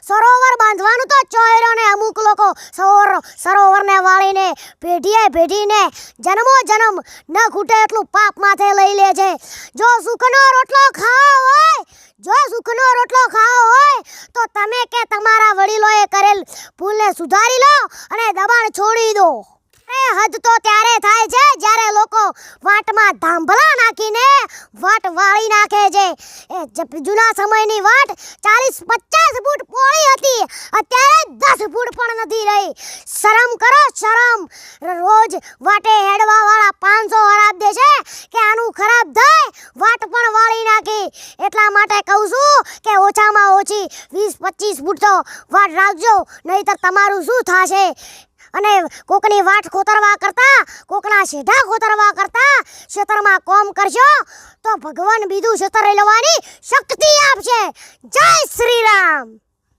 સરોવર બાંધવાનું તો ચોયરો ને અમુક લોકો સરોવરને વાળીને પેઢીને જન્મો જન્મ ન ખૂટે એટલું પાપ માથે લઈ લે છે. જો સુખનો રોટલો ખાવો હોય તો તમે કે તમારા વડીલોએ કરેલ ભૂલને સુધારી લો અને દબાણ છોડી દો. હદ તો ત્યારે થાય છે જ્યારે લોકો વાટમાં ધાંભલા નાખીને વાટ વાળી નાખે છે. જૂના સમયની વાટ 40-50 ફૂટ પહોળી હતી, અત્યારે 10 ફૂટ પણ નથી રહી. શરમ કરો, શરમ. રોજ વાટે હેડવા વાળા 500 હરાબ દે છે કે આનું ખરાબ થાય વાટ પણ વાળી નાખી. એટલા માટે કહું છું કે ઓછામાં ઓછી 20-25 ફૂટ તો વાટ રાખજો, નહીંતર તમારું શું થશે. અને કોકની વાટ ખોતરવા કરતા, કોકના શેઢા ખોતરવા કરતા ક્ષેત્રમાં કોમ કરશો તો ભગવાન બીજું ક્ષેત્ર લેવાની શક્તિ આપશે. જય શ્રી રામ.